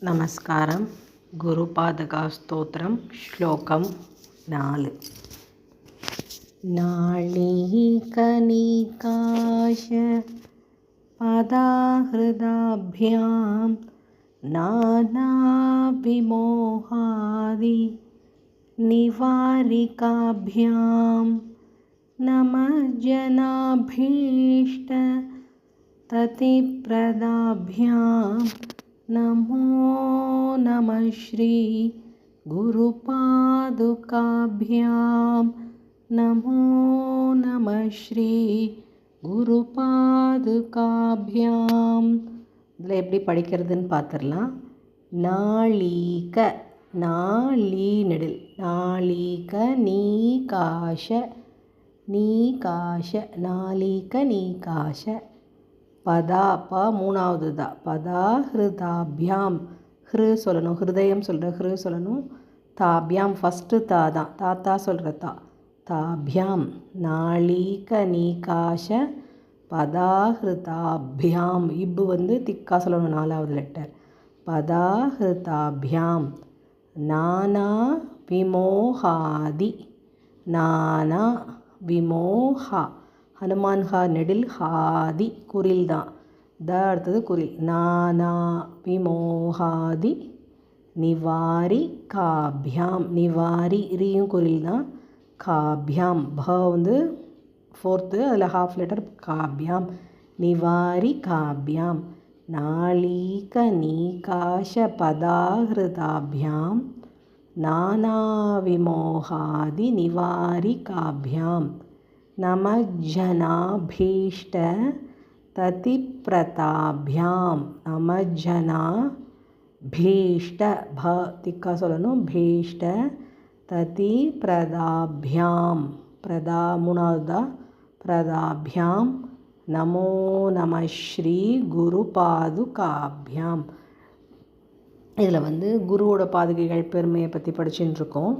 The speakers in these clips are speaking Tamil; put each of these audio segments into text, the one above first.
நமஸ்காரம். குருபாதகா ஸ்தோத்திரம் ஸ்லோகம் 4. நாளீகனிகாஷ பதாஹ்ருதாப்யாம் நானாவிமோகாதி நிவாரிகாப்யாம் நமஜ்ஜனாபீஷ்ட ததிப்ரதாப்யாம் நமோ நமः ஸ்ரீ குருபாதுகாப்யாம் நமோ நமः ஸ்ரீ குருபாதுகாப்யாம். இதில் எப்படி படிக்கிறதுன்னு பார்த்துடலாம். நாளீக நாளீ நெடில் நாளீக நீகாஷ நீகாஷ நாளீக நீகாஷ பதா ப மூணாவது தா பதா ஹிருதாபியாம் ஹிரு சொல்லணும், ஹிருதயம் சொல்கிற ஹிரு சொல்லணும், தாபியாம் ஃபஸ்ட்டு தா தான் தாத்தா சொல்கிற தா தாபியாம் நாளீக நீகாஷ பதா ஹிருதாபியாம் இப்பு திக்கா சொல்லணும், நாலாவது லெட்டர் பதா ஹிருதாபியாம் நானா விமோகாதி நானா விமோகா ஹனுமான் ஹா நெடில் ஹாதி குரில் தான் அடுத்தது குரில் நானா விமோகாதி நிவாரி காபியாம் நிவாரி ரீயும் குரில் தான் காபியாம் ப ஃபோர்த்து அதில் ஹாஃப் லெட்டர் காபியாம் நிவாரி காபியாம் நாளீக நீகாஷ பதாஹ்ருதாபியாம் நானாவிமோகாதி நிவாரி காபியாம் நமஜ்ஜனாபீஷ்ட ததிப்ரதாப்யாம் நமஜ்ஜனாபீஷ்ட ப திக்கா சொல்லணும் பீஷ்ட ததிப்ரதாப்யாம் பிரதா மூணாவதா பிரதாப்யாம் நமோ நமः ஸ்ரீ குருபாதுகாப்யாம். இதில் குருவோட பாதுகைகள் பெருமையை பற்றி படிச்சுட்டு இருக்கோம்.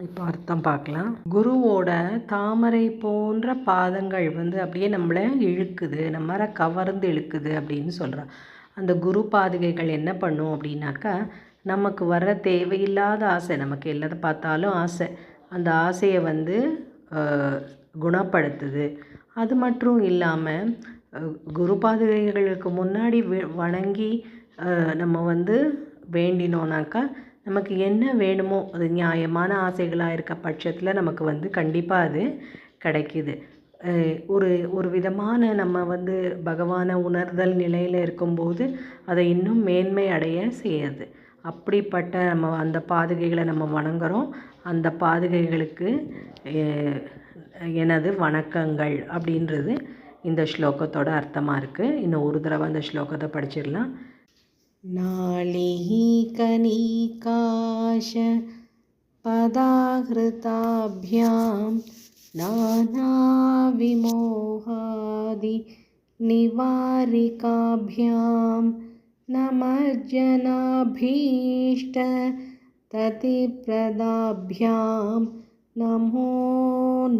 இப்போ அர்த்தம் பார்க்கலாம். குருவோட தாமரை போன்ற பாதங்கள் அப்படியே நம்மளை இழுக்குது, நம்மளை கவர்ந்து இழுக்குது அப்படின்னு சொல்கிறா. அந்த குரு பாதுகைகள் என்ன பண்ணும் அப்படின்னாக்கா, நமக்கு வர தேவையில்லாத ஆசை, நமக்கு எல்லாத்த பார்த்தாலும் ஆசை, அந்த ஆசையை குணப்படுத்துது. அது மட்டும் இல்லாமல் குரு பாதுகைகளுக்கு முன்னாடி வணங்கி நம்ம வேண்டினோனாக்கா நமக்கு என்ன வேணுமோ அது நியாயமான ஆசைகளாக இருக்க பட்சத்தில் நமக்கு கண்டிப்பாக அது கிடைக்கிது. ஒரு விதமான நம்ம பகவானை உணர்தல் நிலையில் இருக்கும்போது அதை இன்னும் மேன்மை அடைய செய்யுது. அப்படிப்பட்ட நம்ம அந்த பாதுகைகளை நம்ம வணங்குகிறோம். அந்த பாதுகைகளுக்கு எனது வணக்கங்கள் அப்படின்றது இந்த ஸ்லோகத்தோட அர்த்தமாக இருக்குது. இன்னும் ஒரு தடவை அந்த ஸ்லோகத்தை படிச்சிடலாம். நாளீகனிகாஷ பதாஹ்ருதாப்யாம் நானாவிமோகாதி நிவாரிகாப்யாம் நமஜ்ஜனாபீஷ்ட ததிப்ரதாப்யாம் நமோ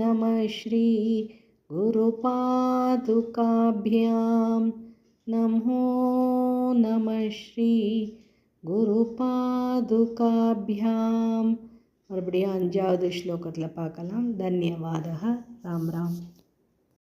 நமः ஸ்ரீ குருபாதுகாப்யாம் நமோ நமः ஸ்ரீ குருபாதுகாப்யாம். மறுபடியும் 5வது ஸ்லோகத்தில் பார்க்கலாம். தன்யவாதः. ராம் ராம்.